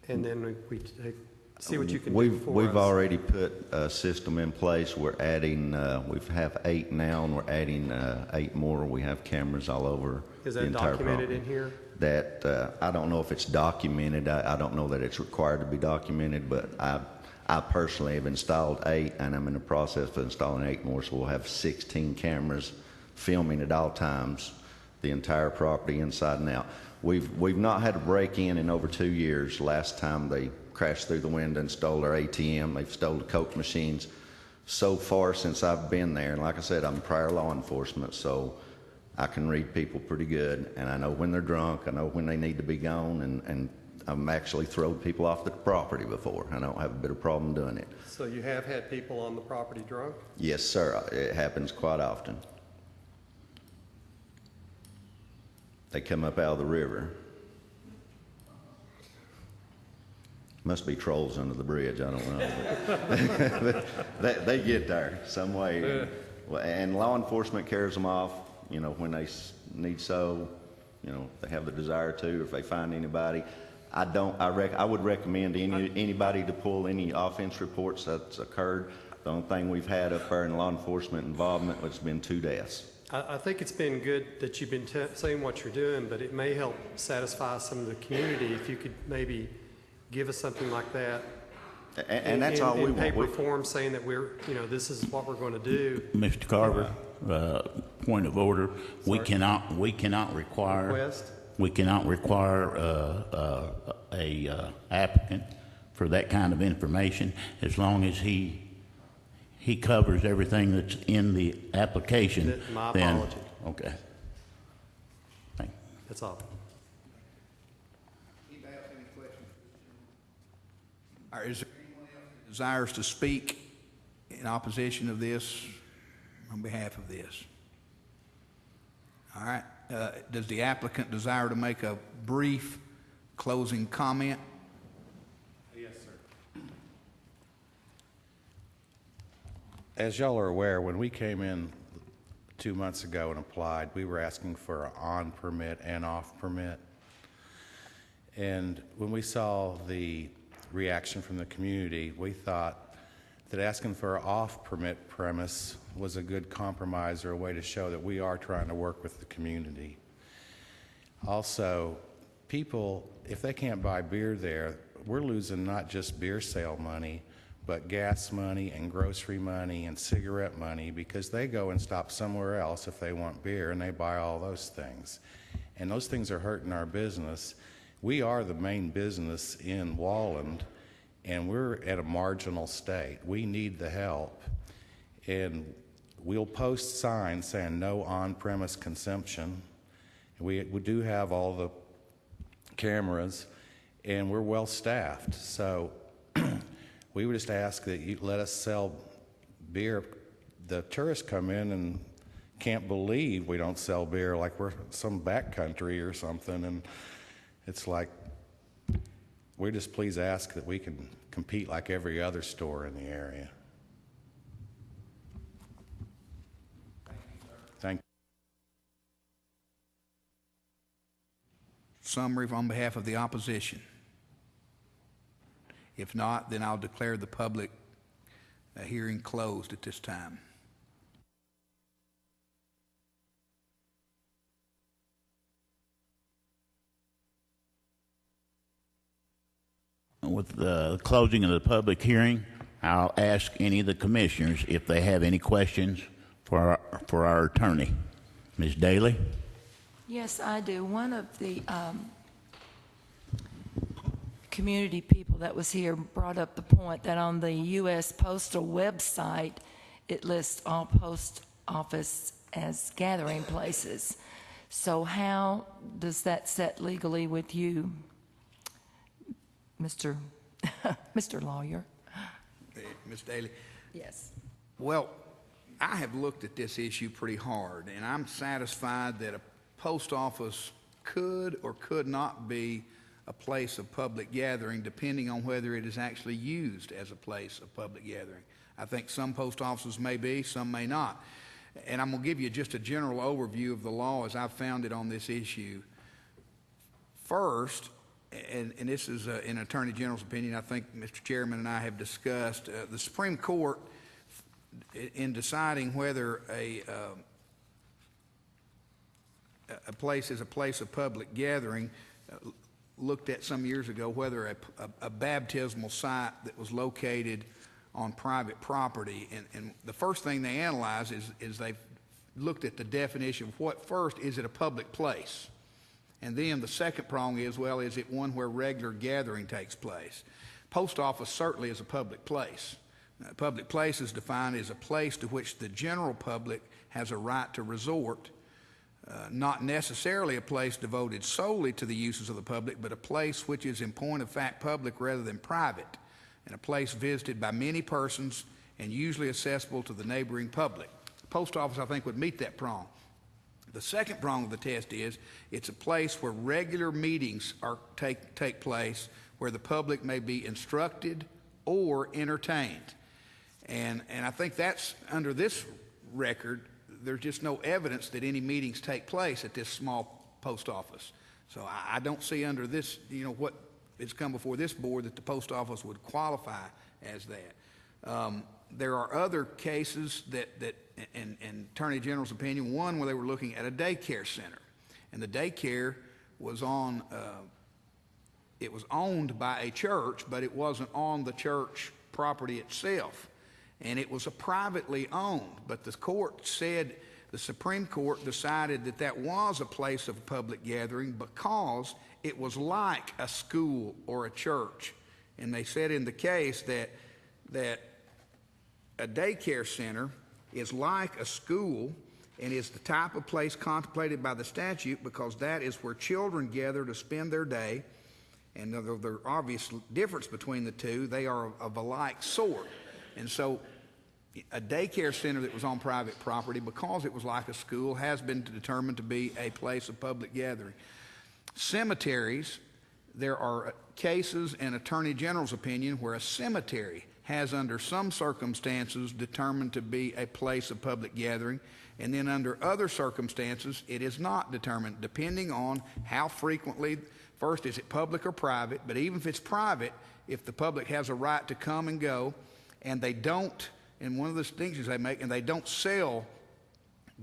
and then we take see what you can do We've for us. already put a system in place. We're adding, we have 8 now, and we're adding 8 more. We have cameras all over Is the that entire documented property. in here? That, I don't know if it's documented. I don't know that it's required to be documented, but I personally have installed 8, and I'm in the process of installing 8 more, so we'll have 16 cameras filming at all times, the entire property inside and out. We've not had a break-in in over 2 years. Last time they crashed through the window and stole our ATM. They've stolen the Coke machines. So far since I've been there, and like I said, I'm prior law enforcement, so I can read people pretty good, and I know when they're drunk, I know when they need to be gone, and I've actually thrown people off the property before. I don't have a bit of problem doing it. So you have had people on the property drunk? Yes, sir. It happens quite often. They come up out of the river. Must be trolls under the bridge, I don't know. They get there some way. And law enforcement carries them off, you know, when they need so, you know, they have the desire to, if they find anybody. I would recommend anybody to pull any offense reports that's occurred. The only thing we've had up there in law enforcement involvement has been 2 deaths. I think it's been good that you've been saying what you're doing, but it may help satisfy some of the community if you could maybe give us something like that. And that's all we want. In paper form saying that this is what we're going to do. Mr. Carver, point of order. We cannot require. Request? We cannot require a applicant for that kind of information as long as he covers everything that's in the application. My then, apology. Okay. Thank you. That's all. Anybody else have any questions? Or is there anyone else that desires to speak in opposition of this, on behalf of this? All right. Does the applicant desire to make a brief closing comment? Yes, sir. As y'all are aware, when we came in 2 months ago and applied, we were asking for an on permit and off permit. And when we saw the reaction from the community, we thought that asking for an off permit premise was a good compromise or a way to show that we are trying to work with the community. Also, people, if they can't buy beer there, we're losing not just beer sale money, but gas money and grocery money and cigarette money because they go and stop somewhere else if they want beer and they buy all those things. And those things are hurting our business. We are the main business in Walland, and we're at a marginal state. We need the help. And we'll post signs saying no on-premise consumption. We do have all the cameras, and we're well-staffed. So we would just ask that you let us sell beer. The tourists come in and can't believe we don't sell beer, like we're some backcountry or something. And it's like, we just please ask that we can compete like every other store in the area. Thank you. Summary on behalf of the opposition. If not, then I'll declare the public hearing closed at this time. With the closing of the public hearing, I'll ask any of the commissioners if they have any questions for our attorney. Ms. Daly? Yes, I do. One of the community people that was here brought up the point that on the U.S. Postal website, it lists all post office as gathering places. So how does that set legally with you, Mr. Lawyer? Ms. Daly? Yes. Well, I have looked at this issue pretty hard, and I'm satisfied that a post office could or could not be a place of public gathering, depending on whether it is actually used as a place of public gathering. I think some post offices may be, some may not. And I'm going to give you just a general overview of the law as I've found it on this issue. First, and this is an Attorney General's opinion, I think Mr. Chairman and I have discussed, the Supreme Court, in deciding whether a place is a place of public gathering, looked at some years ago whether a baptismal site that was located on private property, and the first thing they analyze is they've looked at the definition of what first, is it a public place? And then the second prong is, well, is it one where regular gathering takes place? Post office certainly is a public place. A public place is defined as a place to which the general public has a right to resort, not necessarily a place devoted solely to the uses of the public, but a place which is in point of fact public rather than private, and a place visited by many persons and usually accessible to the neighboring public. The post office, I think, would meet that prong. The second prong of the test is it's a place where regular meetings take place, where the public may be instructed or entertained. And I think that's, under this record, there's just no evidence that any meetings take place at this small post office. So I don't see under this, what has come before this board, that the post office would qualify as that. There are other cases that in Attorney General's opinion, one where they were looking at a daycare center, and the daycare was on, it was owned by a church, but it wasn't on the church property itself, and it was a privately owned, but the court said, the Supreme Court decided that that was a place of public gathering because it was like a school or a church, and they said in the case that a daycare center is like a school and is the type of place contemplated by the statute because that is where children gather to spend their day, and though there are obvious difference between the two, they are of a like sort. And so a daycare center that was on private property, because it was like a school, has been determined to be a place of public gathering. Cemeteries, there are cases in Attorney General's opinion where a cemetery has under some circumstances determined to be a place of public gathering, and then under other circumstances it is not determined, depending on how frequently, first, is it public or private, but even if it's private, if the public has a right to come and go, and they don't, and one of the distinctions they make, and they don't sell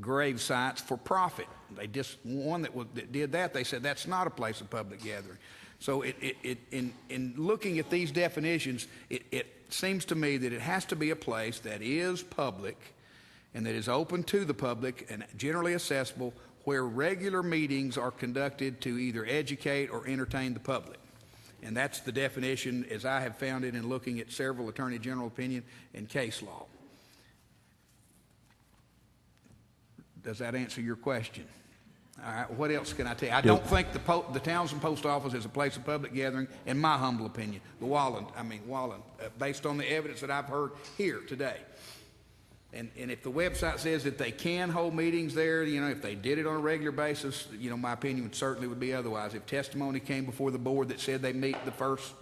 grave sites for profit. They just, one that did that, they said that's not a place of public gathering. So in looking at these definitions, it seems to me that it has to be a place that is public and that is open to the public and generally accessible, where regular meetings are conducted to either educate or entertain the public. And that's the definition as I have found it in looking at several Attorney General opinion and case law. Does that answer your question? All right, what else can I tell you? I don't think the Townsend Post Office is a place of public gathering, in my humble opinion. The Wallen, based on the evidence that I've heard here today. And if the website says that they can hold meetings there, if they did it on a regular basis, my opinion certainly would be otherwise. If testimony came before the board that said they meet the first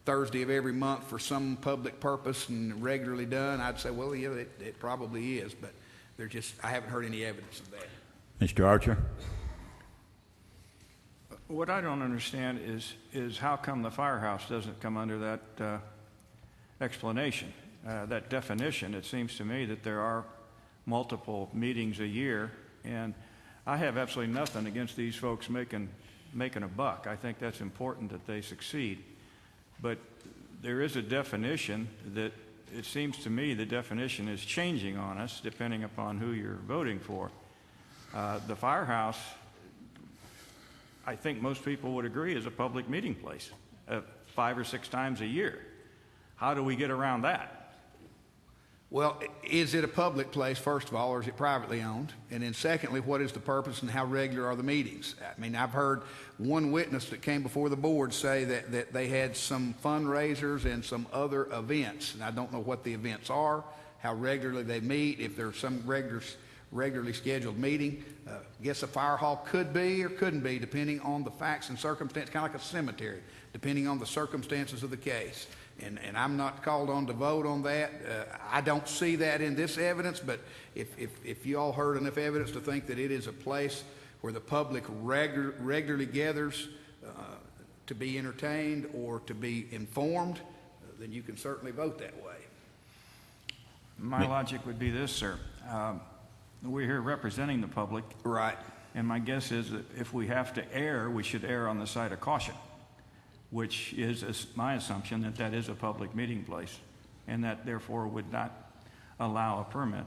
Thursday of every month for some public purpose and regularly done, I'd say, well, yeah, it probably is, but I haven't heard any evidence of that. Mr. Archer? What I don't understand is how come the firehouse doesn't come under that explanation, that definition. It seems to me that there are multiple meetings a year, and I have absolutely nothing against these folks making a buck. I think that's important that they succeed. But there is a definition that it seems to me the definition is changing on us depending upon who you're voting for. The firehouse, I think most people would agree, is a public meeting place 5 or 6 times a year. How do we get around that? Well, is it a public place, first of all, or is it privately owned? And then secondly, what is the purpose and how regular are the meetings? I mean, I've heard one witness that came before the board say that they had some fundraisers and some other events. And I don't know what the events are, how regularly they meet, if there's some regularly scheduled meeting. I guess a fire hall could be or couldn't be, depending on the facts and circumstances, kind of like a cemetery, depending on the circumstances of the case. And I'm not called on to vote on that. I don't see that in this evidence, but if you all heard enough evidence to think that it is a place where the public regularly gathers, to be entertained or to be informed, then you can certainly vote that way. My logic would be this, sir. We're here representing the public. Right. And my guess is that if we have to err, we should err on the side of caution, which is my assumption that that is a public meeting place, and that therefore would not allow a permit.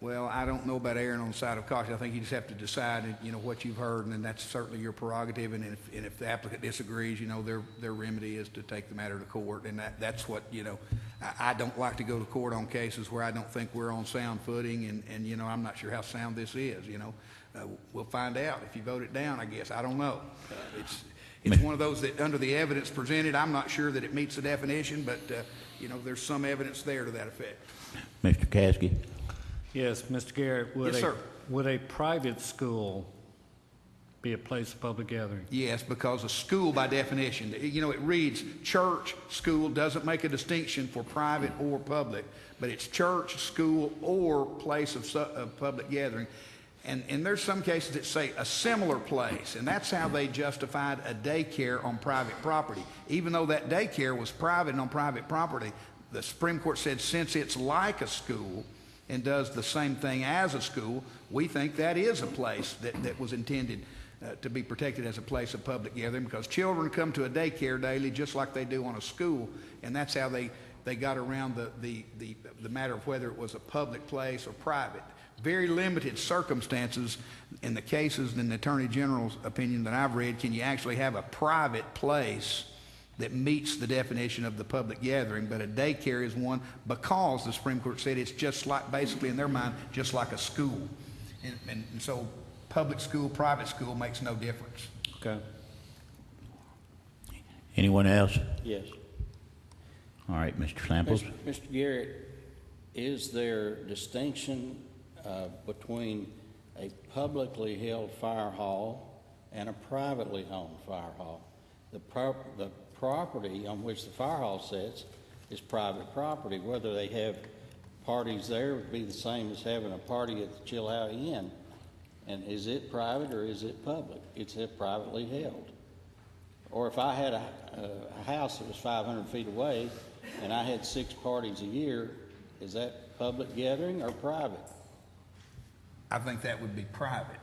Well, I don't know about erring on the side of caution. I think you just have to decide, what you've heard, and then that's certainly your prerogative. And if the applicant disagrees, their remedy is to take the matter to court. And that's what, I don't like to go to court on cases where I don't think we're on sound footing, and I'm not sure how sound this is, We'll find out if you vote it down, I guess. I don't know. It's one of those that under the evidence presented, I'm not sure that it meets the definition, but, there's some evidence there to that effect. Mr. Caskey? Yes, Mr. Garrett, would a private school be a place of public gathering? Yes, because a school by definition, it reads church, school, doesn't make a distinction for private or public, but it's church, school, or place of public gathering. And there's some cases that say a similar place, and that's how they justified a daycare on private property. Even though that daycare was private and on private property, the Supreme Court said since it's like a school and does the same thing as a school, we think that is a place that was intended to be protected as a place of public gathering, because children come to a daycare daily just like they do on a school, and that's how they got around the matter of whether it was a public place or private. Very limited circumstances in the cases in the Attorney General's opinion that I've read can you actually have a private place that meets the definition of the public gathering, but a daycare is one because the Supreme Court said it's just like, basically in their mind, just like a school. And so public school, private school makes no difference. Okay. Anyone else? Yes. All right, Mr. Samples. Mr. Garrett, is there distinction between a publicly held fire hall and a privately owned fire hall? The property on which the fire hall sits is private property. Whether they have parties there would be the same as having a party at the Chill Out Inn. And is it private or is it public? It's privately held. Or if I had a house that was 500 feet away and I had 6 parties a year, is that public gathering or private? I think that would be private.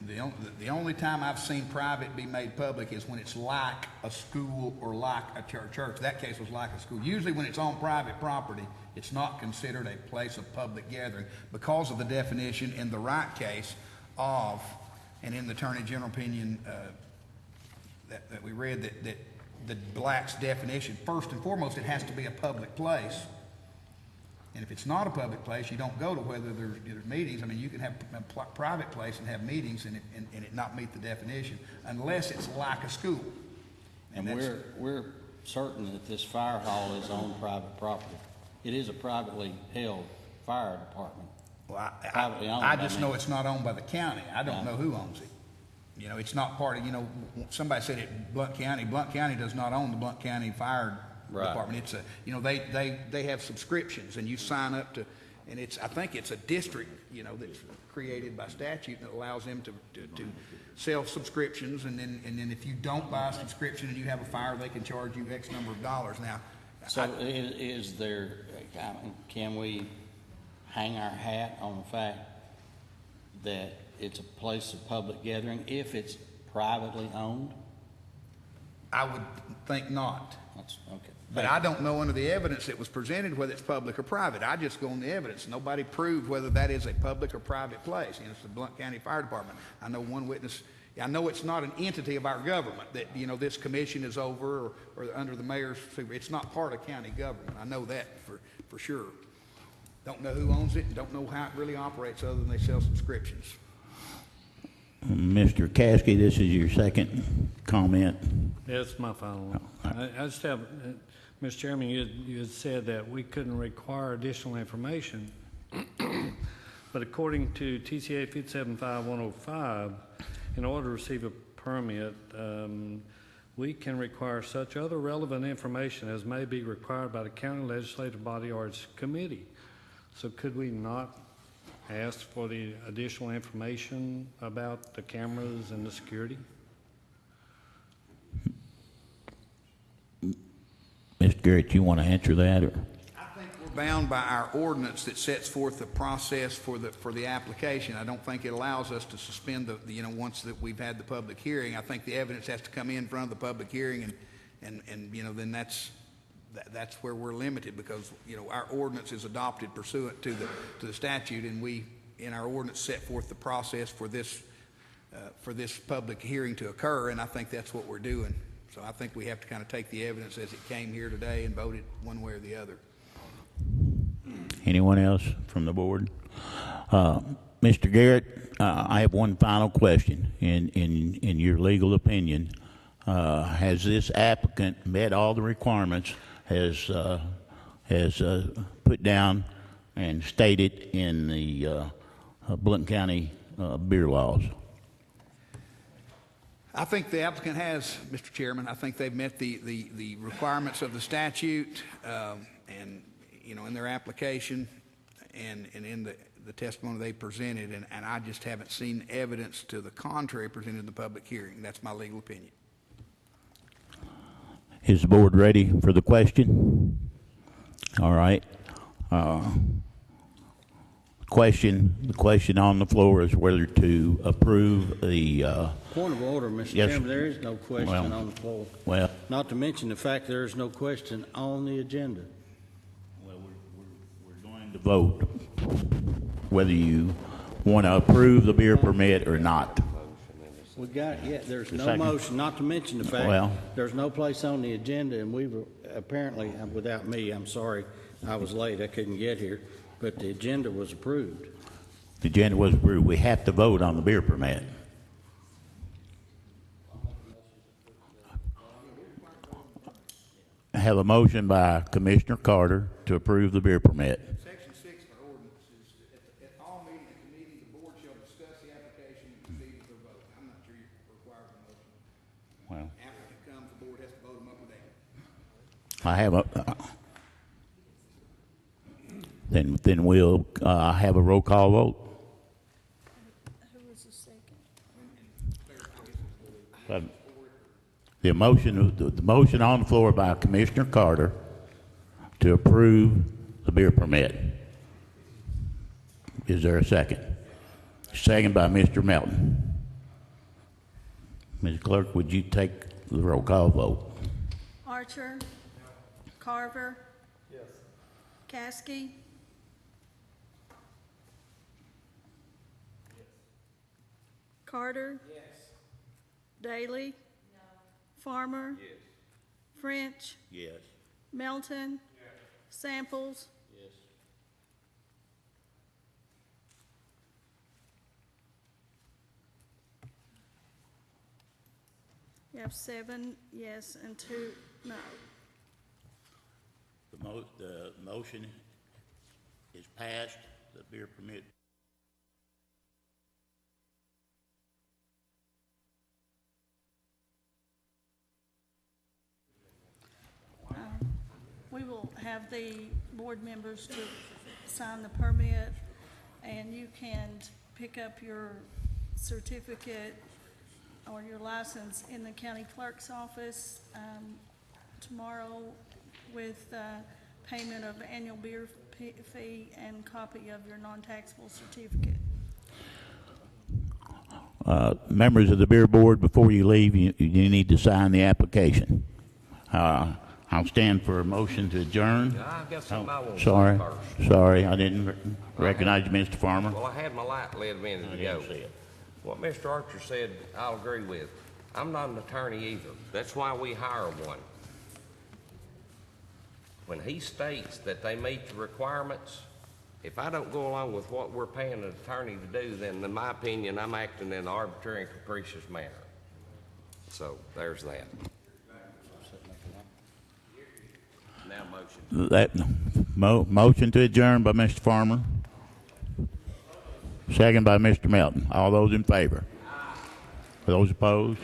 The only time I've seen private be made public is when it's like a school or like a church. That case was like a school. Usually when it's on private property, it's not considered a place of public gathering because of the definition in the right case of, and in the Attorney General opinion that we read, that the Black's definition, first and foremost, it has to be a public place. And if it's not a public place, you don't go to whether there's meetings. I mean, you can have a private place and have meetings and it not meet the definition unless it's like a school. And we're certain that this fire hall is on private property. It is a privately held fire department. Well, Privately owned, I just know it's not owned by the county. I don't know who owns it. It's not part of, somebody said it, Blount County. Blount County does not own the Blount County Fire Department. It's they have subscriptions and you sign up to, and I think it's a district, that's created by statute that allows them to sell subscriptions, and then if you don't buy a subscription and you have a fire, they can charge you X number of dollars. Now, so can we hang our hat on the fact that it's a place of public gathering if it's privately owned? I would think not. That's okay. But I don't know under the evidence that was presented whether it's public or private. I just go on the evidence. Nobody proved whether that is a public or private place. It's the Blount County Fire Department. I know one witness. I know it's not an entity of our government that, this commission is over or under the mayor's. It's not part of county government. I know that for sure. Don't know who owns it and don't know how it really operates other than they sell subscriptions. Mr. Caskey, this is your second comment. That's my final one. I just have, Mr. Chairman, you had said that we couldn't require additional information, but according to TCA 575105, in order to receive a permit, we can require such other relevant information as may be required by the county legislative body or its committee. So could we not asked for the additional information about the cameras and the security? Mr. Garrett, you want to answer that, or? I think we're bound by our ordinance that sets forth the process for the application. I don't think it allows us to suspend once that we've had the public hearing. I think the evidence has to come in front of the public hearing, and then that's where we're limited, because our ordinance is adopted pursuant to the statute, and we in our ordinance set forth the process for this public hearing to occur, and I think that's what we're doing. So I think we have to kind of take the evidence as it came here today and vote it one way or the other. Anyone else from the board? Mr. Garrett, I have one final question. In your legal opinion, has this applicant met all the requirements has put down and stated in the Blount County beer laws? I think the applicant has, Mr. Chairman. I think they've met the requirements of the statute, and in their application and in the testimony they presented, and I just haven't seen evidence to the contrary presented in the public hearing. That's my legal opinion. Is the board ready for the question? All right. The question on the floor is whether to approve the Point of order, Mr. Yes. Chairman, there is no question Well, on the floor. well, Not to mention the fact there is no question on the agenda. well, we're going to vote whether you want to approve the beer permit or not. We got, there's The no second. motion, not to mention the fact Well- there's no place on the agenda, and we were, apparently, without me, I'm sorry, I was late, I couldn't get here, but the agenda was approved. The agenda was approved. We have to vote on the beer permit. I have a motion by Commissioner Carter to approve the beer permit. Section 6 of our ordinance is at all meetings at the meeting, the board shall discuss the application and proceed with their vote. I'm not sure you require a motion. Well, Applicant comes, the board has to vote them up or down. I have a. Then we'll have a roll call vote. Who was the second? The motion on the floor by Commissioner Carter to approve the beer permit. Is there a second? Second by Mr. Melton. Ms. Clerk, would you take the roll call vote? Archer? Carver? Yes. Caskey? Carter? Yes. Daly? No. Farmer? Yes. French? Yes. Melton? Yes. Samples? Yes. You have 7 yes and 2 no. The motion is passed. The beer permit. We will have the board members to sign the permit, and you can pick up your certificate or your license in the county clerk's office tomorrow with payment of annual beer fee and copy of your non-taxable certificate. Members of the beer board, before you leave, you need to sign the application. I'll stand for a motion to adjourn. I've got something I want to Sorry, say first. sorry, I didn't recognize you, Mr. Farmer. Well, I had my light lit a minute ago. didn't see it. What Mr. Archer said, I'll agree with. I'm not an attorney either. That's why we hire one. When he states that they meet the requirements, if I don't go along with what we're paying an attorney to do, then in my opinion, I'm acting in an arbitrary and capricious manner. So there's that. Now motion. That motion to adjourn by Mr. Farmer. Second by Mr. Melton. All those in favor? Those opposed?